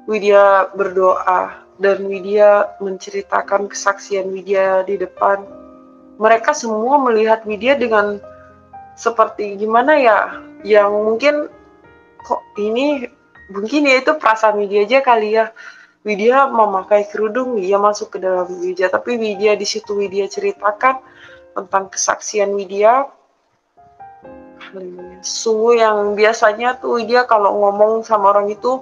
Widya berdoa dan Widya menceritakan kesaksian Widya di depan. Mereka semua melihat Widya dengan seperti gimana ya, yang mungkin kok ini, mungkin ya itu perasaan Widya aja kali ya. Widya memakai kerudung, Widya masuk ke dalam gereja, tapi Widya di situ Widya ceritakan tentang kesaksian Widya. Sungguh yang biasanya tuh Widya kalau ngomong sama orang itu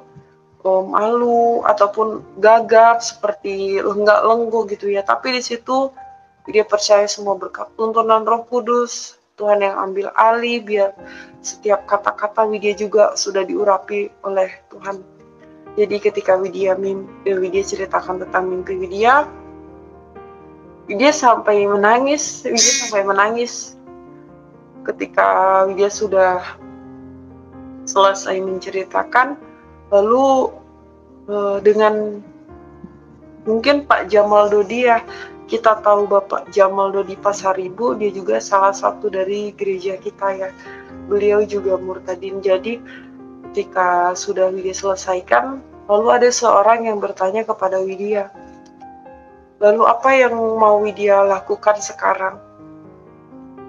malu ataupun gagap, seperti lenggak-lenggo gitu ya. Tapi di situ Widya percaya semua berkat tuntunan Roh Kudus, Tuhan yang ambil alih, biar setiap kata-kata Widya juga sudah diurapi oleh Tuhan. Jadi ketika Widya ceritakan tentang mimpi Widya sampai menangis. Ketika Widya sudah selesai menceritakan, lalu dengan mungkin Pak Jamal Dodi ya, kita tahu Bapak Jamal Dodi Pasaribu, dia juga salah satu dari gereja kita ya. Beliau juga murtadin. Jadi ketika sudah Widya selesaikan, lalu ada seorang yang bertanya kepada Widya, lalu apa yang mau Widya lakukan sekarang?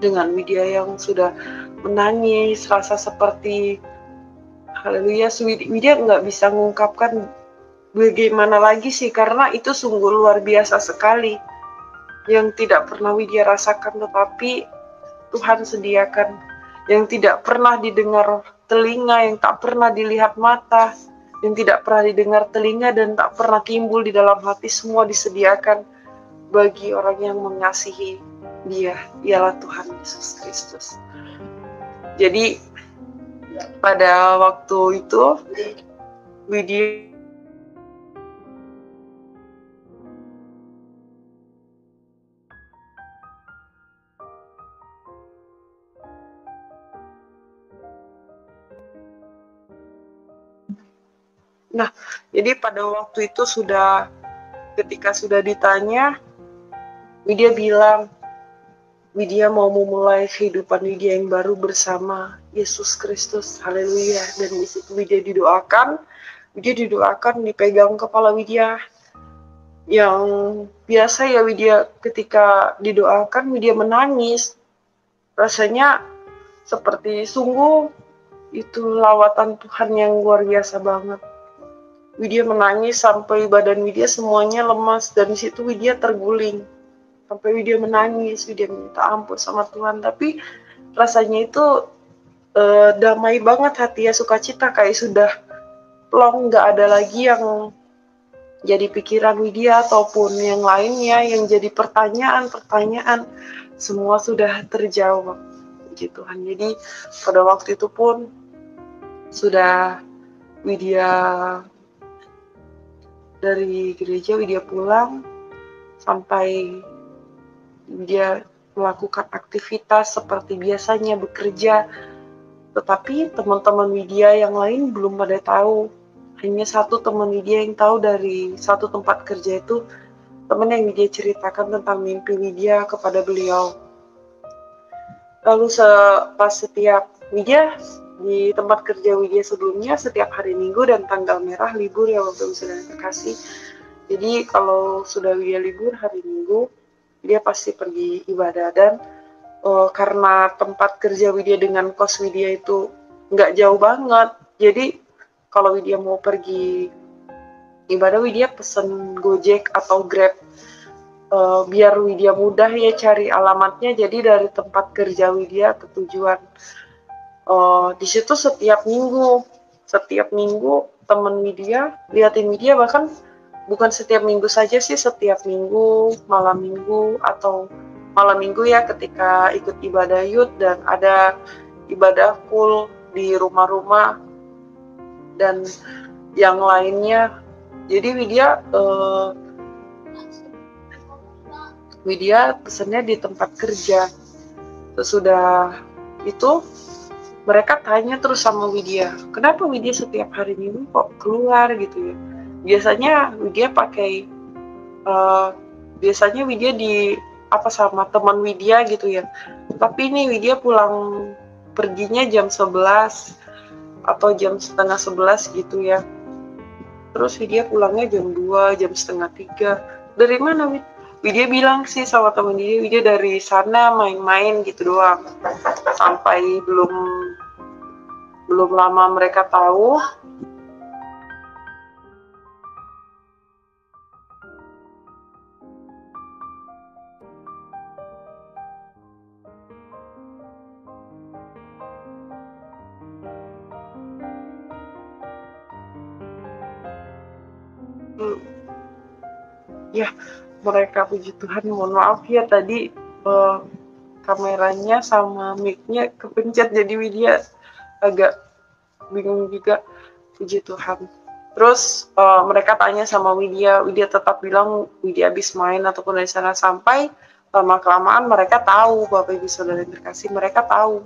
Dengan Widya yang sudah menangis, rasa seperti haleluya, Widya nggak bisa mengungkapkan bagaimana lagi sih, karena itu sungguh luar biasa sekali. yang tidak pernah Widya rasakan tetapi Tuhan sediakan, yang tidak pernah didengar telinga, yang tak pernah dilihat mata, yang tidak pernah didengar telinga dan tak pernah timbul di dalam hati, semua disediakan bagi orang yang mengasihi Dia, ialah Tuhan Yesus Kristus. Jadi pada waktu itu Widya jadi pada waktu itu ketika sudah ditanya, Widya bilang, Widya mau memulai kehidupan Widya yang baru bersama Yesus Kristus, haleluya. Dan di situ Widya didoakan, dipegang kepala Widya. Yang biasa ya Widya ketika didoakan, Widya menangis. Rasanya seperti sungguh itu lawatan Tuhan yang luar biasa banget. Widya menangis sampai badan Widya semuanya lemas, dan di situ Widya terguling. Sampai Widya menangis, Widya minta ampun sama Tuhan, tapi rasanya itu damai banget hati ya, sukacita, kayak sudah plong, nggak ada lagi yang jadi pikiran Widya ataupun yang lainnya yang jadi pertanyaan, semua sudah terjawab, puji Tuhan. Jadi pada waktu itu pun sudah Widya dari gereja, Widya pulang sampai Widya melakukan aktivitas seperti biasanya, bekerja. Tetapi teman-teman Widya yang lain belum pada tahu. Hanya satu teman Widya yang tahu dari satu tempat kerja itu, teman yang Widya ceritakan tentang mimpi Widya kepada beliau. Lalu pas setiap Widya di tempat kerja Widya sebelumnya, setiap hari Minggu dan tanggal merah libur ya Bapak Ibu Saudara terkasih. Jadi kalau sudah Widya libur hari Minggu, Widya pasti pergi ibadah. Dan karena tempat kerja Widya dengan kos Widya itu nggak jauh banget, jadi kalau Widya mau pergi ibadah, Widya pesen Gojek atau Grab, biar Widya mudah ya cari alamatnya. Jadi dari tempat kerja Widya ke tujuan. Di situ setiap minggu teman Widya liatin Widya, bahkan bukan setiap minggu saja sih, setiap minggu, malam minggu atau malam minggu ya, ketika ikut ibadah youth dan ada ibadah full di rumah-rumah dan yang lainnya. Jadi Widya pesennya di tempat kerja. Sesudah itu mereka tanya terus sama Widya, kenapa Widya setiap hari Minggu kok keluar gitu ya? Biasanya Widya sama teman Widya gitu ya. Tapi ini Widya perginya jam 11 atau jam setengah 11 gitu ya. Terus Widya pulangnya jam 2, jam setengah 3. Dari mana Widya bilang sih sama teman Widya dari sana main-main gitu doang. Sampai belum lama mereka tahu ya, mereka, puji Tuhan, mohon maaf ya tadi kameranya sama mic-nya kepencet, jadi Widya agak bingung juga, puji Tuhan. Terus mereka tanya sama Widya tetap bilang Widya habis main ataupun dari sana. Sampai lama-kelamaan mereka tahu, Bapak Ibu Saudara yang terkasih, mereka tahu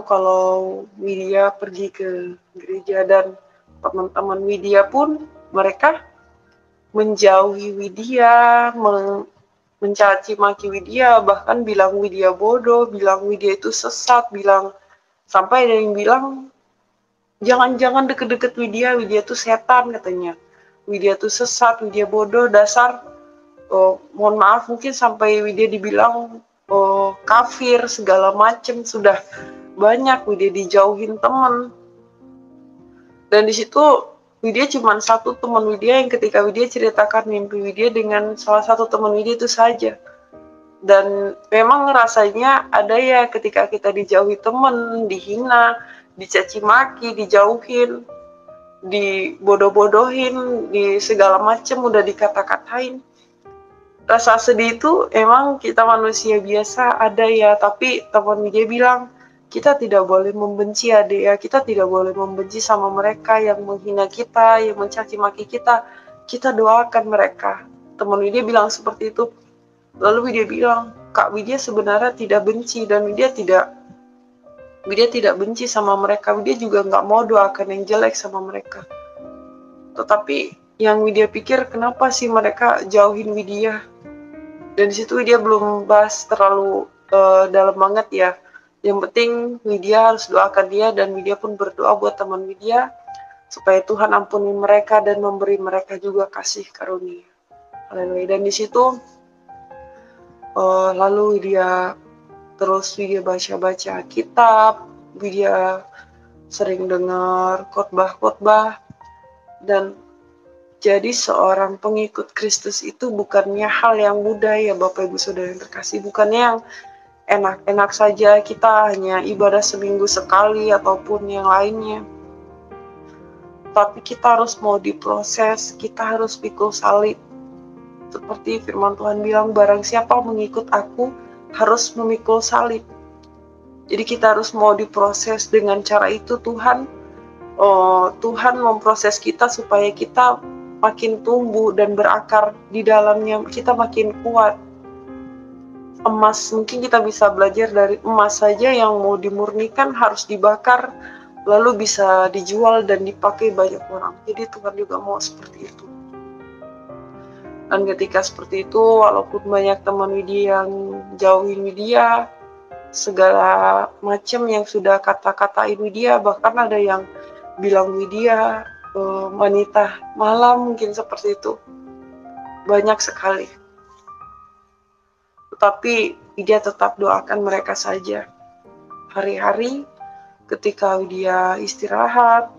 kalau Widya pergi ke gereja. Dan teman-teman Widya pun mereka menjauhi Widya, mencaci maki Widya, bahkan bilang Widya bodoh, bilang Widya itu sesat, sampai ada yang bilang jangan deket-deket Widya tuh setan katanya, Widya tuh sesat, Widya bodoh, dasar, mohon maaf, mungkin sampai Widya dibilang kafir segala macem. Sudah banyak Widya dijauhin teman. Dan di situ Widya cuma satu teman Widya yang ketika Widya ceritakan mimpi Widya dengan salah satu teman Widya itu saja. Dan memang rasanya ada ya ketika kita dijauhi teman, dihina, dicaci maki, dijauhin, dibodoh-bodohin, di segala macam udah dikata-katain. Rasa sedih itu emang kita manusia biasa ada ya, tapi teman Widya bilang, kita tidak boleh membenci adik ya, kita tidak boleh membenci sama mereka yang menghina kita, yang mencaci maki kita doakan mereka. Teman Widya bilang seperti itu. Lalu Widya bilang, Kak Widya sebenarnya tidak benci, dan Widya tidak benci sama mereka. Widya juga nggak mau doakan yang jelek sama mereka. Tetapi yang Widya pikir, kenapa sih mereka jauhin Widya? Dan disitu Widya belum bahas terlalu dalam banget ya. Yang penting Widya harus doakan dia, dan Widya pun berdoa buat teman Widya supaya Tuhan ampuni mereka dan memberi mereka juga kasih karunia. Haleluya. Dan di situ lalu Widya baca-baca kitab, Widya sering dengar khotbah-khotbah, dan jadi seorang pengikut Kristus itu bukannya hal yang mudah ya Bapak Ibu Saudara yang terkasih, bukannya yang enak-enak saja kita hanya ibadah seminggu sekali ataupun yang lainnya. Tapi kita harus mau diproses, kita harus pikul salib. Seperti firman Tuhan bilang, barang siapa mengikut aku harus memikul salib. Jadi kita harus mau diproses. Dengan cara itu Tuhan memproses kita supaya kita makin tumbuh dan berakar di dalamnya, kita makin kuat. Emas, mungkin kita bisa belajar dari emas saja yang mau dimurnikan harus dibakar, lalu bisa dijual dan dipakai banyak orang. Jadi Tuhan juga mau seperti itu. Dan ketika seperti itu, walaupun banyak teman Widya yang jauhin Widya, segala macam yang sudah kata-katain Widya, bahkan ada yang bilang Widya wanita malam, mungkin seperti itu. Banyak sekali. Tetapi Widya tetap doakan mereka saja. Hari-hari ketika Widya istirahat,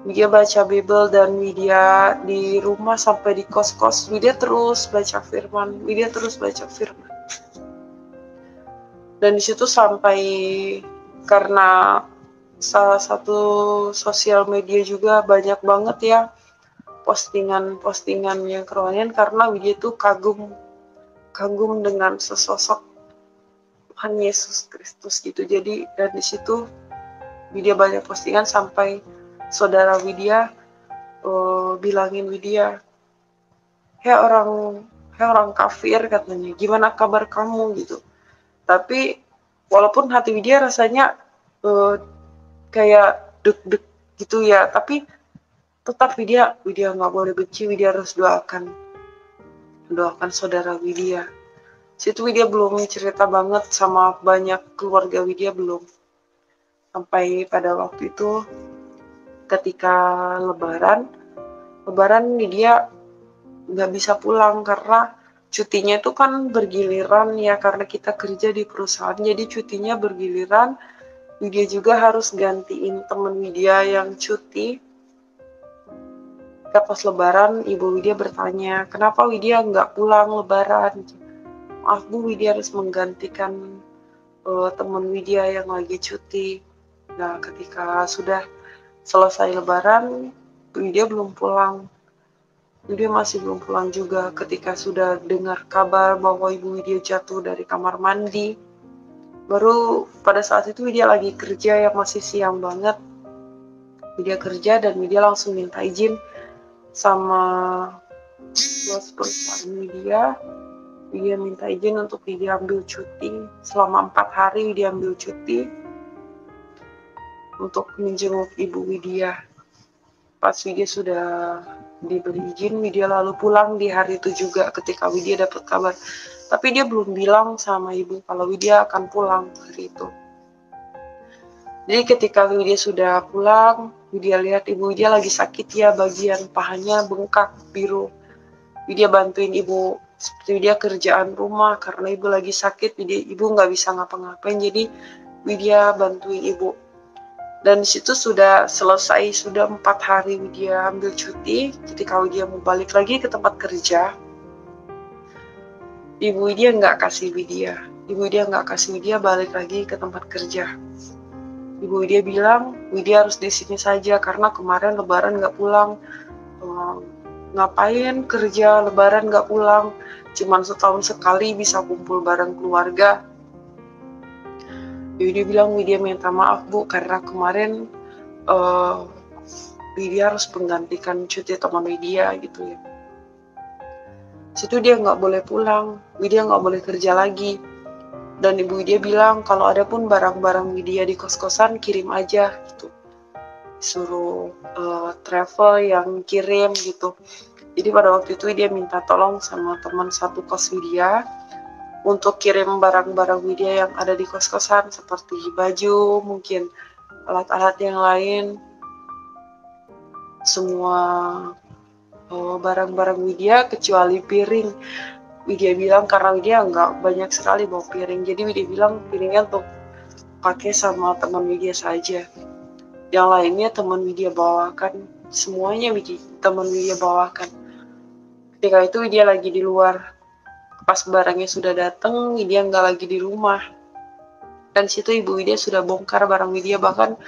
Widya baca Bible, dan Widya di rumah sampai di kos-kos, Widya terus baca firman, Dan di situ sampai, karena salah satu sosial media juga banyak banget ya postingan yang kerohanian, karena Widya itu kagum dengan sesosok Tuhan Yesus Kristus gitu. Jadi dan di situ Widya banyak postingan sampai saudara Widya bilangin Widya, hei orang kafir, katanya, gimana kabar kamu gitu. Tapi walaupun hati Widya rasanya kayak deg-deg gitu ya, tapi tetap Widya nggak boleh benci. Widya harus doakan saudara Widya. Situ Widya belum cerita banget sama banyak keluarga Widya, belum. Sampai pada waktu itu ketika lebaran Widya nggak bisa pulang karena cutinya itu kan bergiliran ya, karena kita kerja di perusahaan, jadi cutinya bergiliran. Widya juga harus gantiin temen Widya yang cuti. Pas lebaran, Ibu Widya bertanya, kenapa Widya nggak pulang lebaran? Maaf Bu, Widya harus menggantikan teman Widya yang lagi cuti. Nah, ketika sudah selesai lebaran, Widya belum pulang. Widya masih belum pulang juga. Ketika sudah dengar kabar bahwa Ibu Widya jatuh dari kamar mandi, baru pada saat itu Widya lagi kerja yang masih siang banget. Widya kerja dan Widya langsung minta izin sama bos perusahaan Widya. Widya minta izin untuk Widya ambil cuti selama 4 hari. Widya ambil cuti untuk menjenguk Ibu Widya. Pas Widya sudah diberi izin, Widya lalu pulang di hari itu juga ketika Widya dapat kabar. Tapi dia belum bilang sama ibu kalau Widya akan pulang hari itu. Jadi ketika Widya sudah pulang, Widya lihat Ibu Widya lagi sakit ya, bagian pahanya bengkak biru. Widya bantuin Ibu, seperti Widya kerjaan rumah karena Ibu lagi sakit, Ibu nggak bisa ngapa-ngapain, jadi Widya bantuin Ibu. Dan di situ sudah selesai, sudah 4 hari Widya ambil cuti. Ketika Widya mau balik lagi ke tempat kerja, Ibu Widya nggak kasih Widya balik lagi ke tempat kerja. Ibu Widya bilang, Widya harus di sini saja karena kemarin Lebaran nggak pulang. Ngapain kerja Lebaran nggak pulang? Cuman setahun sekali bisa kumpul bareng keluarga. Widya bilang, Widya minta maaf Bu, karena kemarin Widya harus menggantikan cuti teman Widya gitu ya. Situ dia nggak boleh pulang, Widya nggak boleh kerja lagi. Dan Ibu Widya bilang, kalau ada pun barang-barang Widya di kos-kosan, kirim aja gitu. Suruh travel yang kirim gitu. Jadi pada waktu itu Widya minta tolong sama teman satu kos Widya untuk kirim barang-barang Widya yang ada di kos-kosan seperti baju, mungkin alat-alat yang lain, semua barang-barang Widya kecuali piring. Widya bilang karena Widya nggak banyak sekali bawa piring, jadi Widya bilang piringnya untuk pakai sama teman Widya saja. Yang lainnya teman Widya bawakan, semuanya teman Widya bawakan. Ketika itu Widya lagi di luar. Pas barangnya sudah datang, Widya nggak lagi di rumah. Dan situ Ibu Widya sudah bongkar barang Widya, bahkan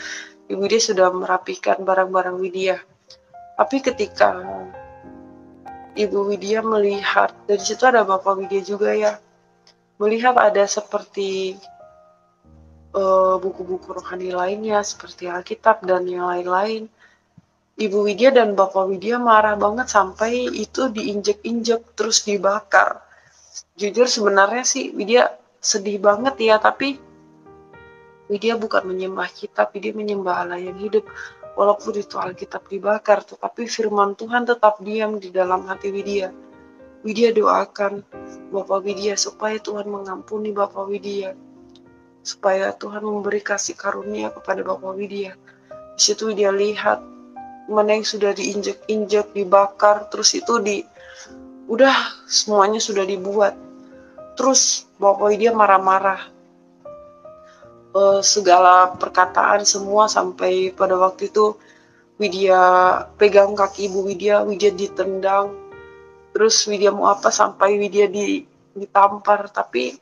Ibu Widya sudah merapikan barang-barang Widya. Tapi ketika Ibu Widya melihat, dari situ ada Bapak Widya juga ya, melihat ada seperti buku-buku rohani lainnya, seperti Alkitab dan yang lain-lain. Ibu Widya dan Bapak Widya marah banget sampai itu diinjek-injek terus dibakar. Jujur sebenarnya sih Widya sedih banget ya, tapi Widya bukan menyembah kitab, Widya menyembah Allah yang hidup. Walaupun itu Alkitab dibakar, tetapi firman Tuhan tetap diam di dalam hati Widya. Widya doakan Bapak Widya supaya Tuhan mengampuni Bapak Widya, supaya Tuhan memberi kasih karunia kepada Bapak Widya. Di situ Widya lihat mana yang sudah diinjek-injek, dibakar, terus itu udah semuanya sudah dibuat. Terus Bapak Widya marah-marah, segala perkataan semua, sampai pada waktu itu Widya pegang kaki Ibu Widya ditendang. Terus Widya mau apa sampai Widya ditampar, tapi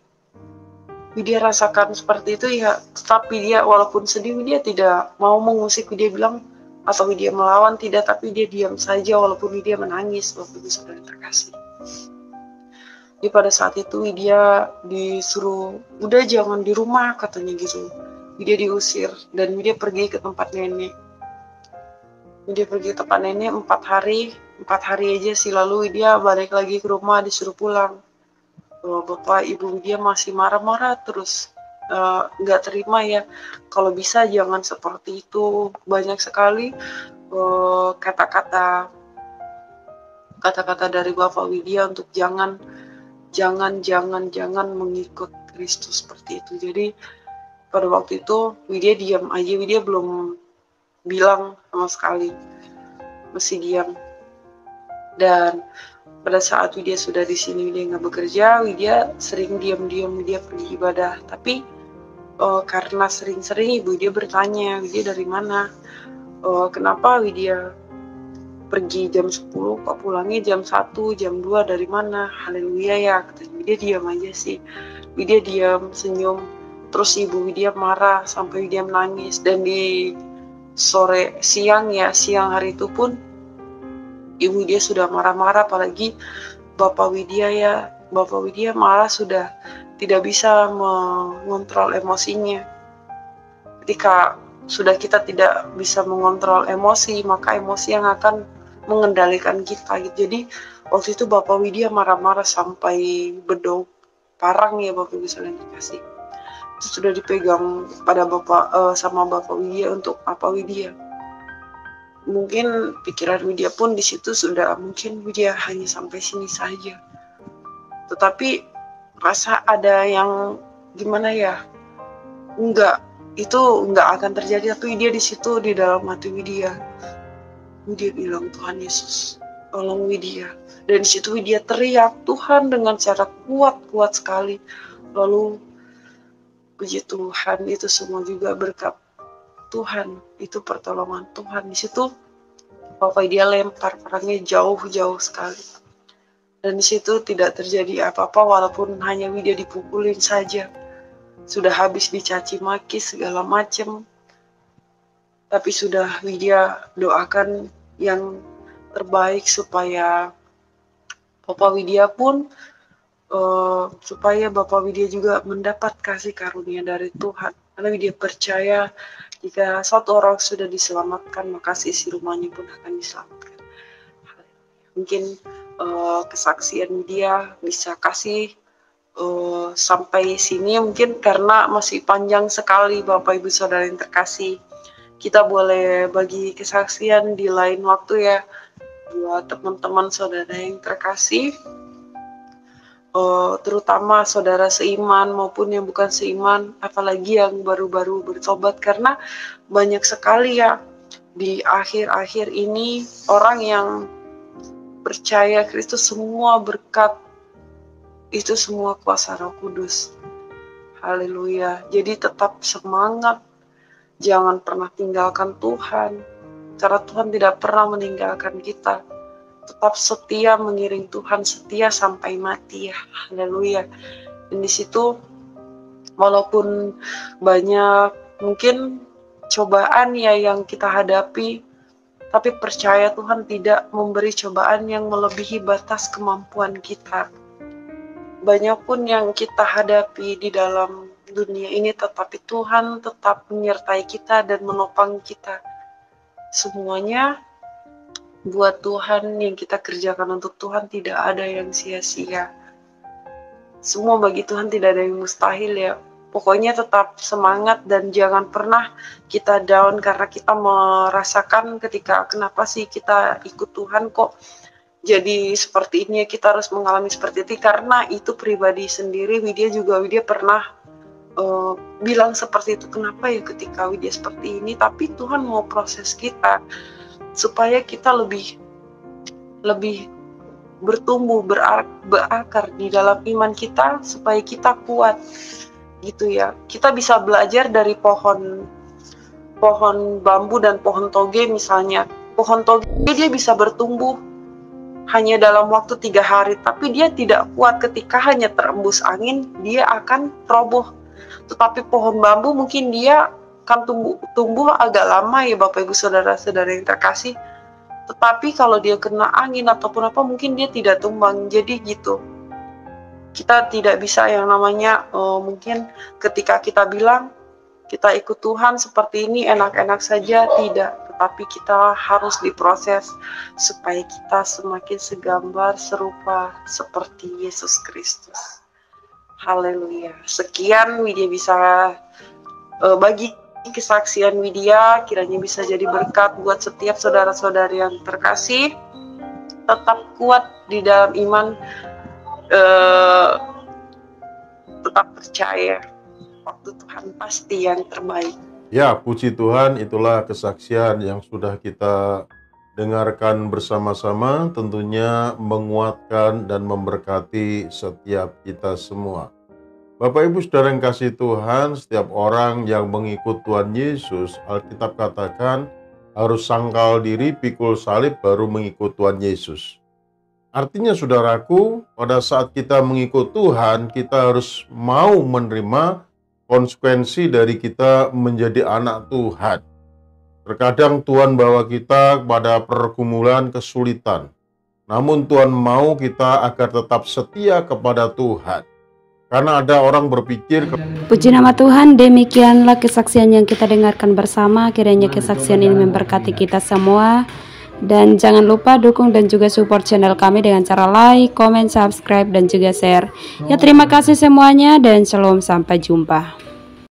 Widya rasakan seperti itu ya. Tapi Widya walaupun sedih, Widya tidak mau mengusik. Widya bilang atau Widya melawan, tidak, tapi dia diam saja walaupun Widya menangis. Bapak Ibu Saudara terkasih, jadi pada saat itu Widya disuruh, udah jangan di rumah katanya gitu. Widya diusir dan Widya pergi ke tempat nenek. Widya pergi ke tempat nenek 4 hari aja sih, lalu Widya balik lagi ke rumah disuruh pulang. Bapak Ibu Widya masih marah-marah terus, nggak terima ya, kalau bisa jangan seperti itu. Banyak sekali kata-kata dari Bapak Widya untuk jangan mengikut Kristus seperti itu. Jadi pada waktu itu Widya diam aja, Widya belum bilang sama sekali, masih diam. Dan pada saat Widya sudah di sini, Widya nggak bekerja, Widya sering diam-diam, Widya pergi ibadah. Tapi karena sering-sering Ibu Widya bertanya, Widya dari mana? Kenapa Widya pergi jam 10, kok pulangnya jam 1, jam 2, dari mana? Haleluya ya, katanya. Widya diam aja sih. Widya diam, senyum. Terus Ibu Widya marah sampai Widya menangis. Dan di siang hari itu pun Ibu Widya sudah marah-marah, apalagi Bapak Widya malah sudah tidak bisa mengontrol emosinya. Ketika sudah kita tidak bisa mengontrol emosi, maka emosi yang akan mengendalikan kita gitu. Jadi waktu itu Bapak Widya marah-marah sampai bedok parang ya, Bapak Ibu sekalian dikasih. Itu sudah dipegang pada sama Bapak Widya untuk Bapak Widya. Mungkin pikiran Widya pun di situ sudah, mungkin Widya hanya sampai sini saja. Tetapi rasa ada yang gimana ya, itu enggak akan terjadi. Tapi dia di situ di dalam hati Widya bilang, Tuhan Yesus tolong Widya. Dan di situ Widya teriak Tuhan dengan cara kuat sekali. Lalu puji Tuhan, itu semua juga berkat Tuhan, itu pertolongan Tuhan. Di situ Bapak Widya lempar perangnya jauh-jauh sekali. Dan di situ tidak terjadi apa-apa walaupun hanya Widya dipukulin saja. Sudah habis dicaci maki segala macam. Tapi sudah Widya doakan yang terbaik supaya Bapak Widya pun supaya Bapak Widya juga mendapat kasih karunia dari Tuhan. Karena Widya percaya jika satu orang sudah diselamatkan, maka sisi rumahnya pun akan diselamatkan. Mungkin kesaksian Widya bisa kasih sampai sini, mungkin karena masih panjang sekali Bapak Ibu Saudara yang terkasih. Kita boleh bagi kesaksian di lain waktu ya, buat teman-teman saudara yang terkasih, terutama saudara seiman maupun yang bukan seiman, apalagi yang baru-baru bertobat, karena banyak sekali ya di akhir-akhir ini orang yang percaya Kristus, semua berkat itu semua kuasa Roh Kudus. Haleluya. Jadi tetap semangat, jangan pernah tinggalkan Tuhan, karena Tuhan tidak pernah meninggalkan kita. Tetap setia mengiring Tuhan, setia sampai mati ya. Haleluya. Dan di situ walaupun banyak mungkin cobaan ya yang kita hadapi, tapi percaya Tuhan tidak memberi cobaan yang melebihi batas kemampuan kita. Banyak pun yang kita hadapi di dalam dunia ini, tetapi Tuhan tetap menyertai kita dan menopang kita. Semuanya buat Tuhan, yang kita kerjakan untuk Tuhan tidak ada yang sia-sia. Semua bagi Tuhan tidak ada yang mustahil ya. Pokoknya tetap semangat dan jangan pernah kita down karena kita merasakan ketika kenapa sih kita ikut Tuhan kok jadi seperti ini, kita harus mengalami seperti itu. Karena itu pribadi sendiri, Widya pernah bilang seperti itu, kenapa ya ketika Widya seperti ini, tapi Tuhan mau proses kita supaya kita lebih bertumbuh, berakar di dalam iman kita, supaya kita kuat gitu ya. Kita bisa belajar dari pohon bambu dan pohon toge misalnya. Pohon toge dia bisa bertumbuh hanya dalam waktu 3 hari, tapi dia tidak kuat ketika hanya terembus angin, dia akan roboh. Tetapi pohon bambu mungkin dia akan tumbuh agak lama ya Bapak Ibu Saudara-saudara yang terkasih. Tetapi kalau dia kena angin ataupun apa, mungkin dia tidak tumbang. Jadi gitu. Kita tidak bisa yang namanya mungkin ketika kita bilang kita ikut Tuhan seperti ini enak-enak saja, tidak. Tetapi kita harus diproses supaya kita semakin segambar serupa seperti Yesus Kristus. Haleluya. Sekian Widya bisa bagi kesaksian Widya, kiranya bisa jadi berkat buat setiap saudara-saudari yang terkasih. Tetap kuat di dalam iman, tetap percaya waktu Tuhan pasti yang terbaik. Ya, puji Tuhan, itulah kesaksian yang sudah kita dengarkan bersama-sama, tentunya menguatkan dan memberkati setiap kita semua. Bapak Ibu Saudara yang kasih Tuhan, setiap orang yang mengikut Tuhan Yesus, Alkitab katakan harus sangkal diri, pikul salib, baru mengikut Tuhan Yesus. Artinya saudaraku, pada saat kita mengikut Tuhan, kita harus mau menerima konsekuensi dari kita menjadi anak Tuhan. Terkadang Tuhan bawa kita pada pergumulan, kesulitan. Namun Tuhan mau kita agar tetap setia kepada Tuhan. Karena ada orang berpikir, puji nama Tuhan, demikianlah kesaksian yang kita dengarkan bersama. Kiranya kesaksian ini memberkati kita semua. Dan jangan lupa dukung dan juga support channel kami dengan cara like, comment, subscribe, dan juga share. Ya, terima kasih semuanya dan shalom, sampai jumpa.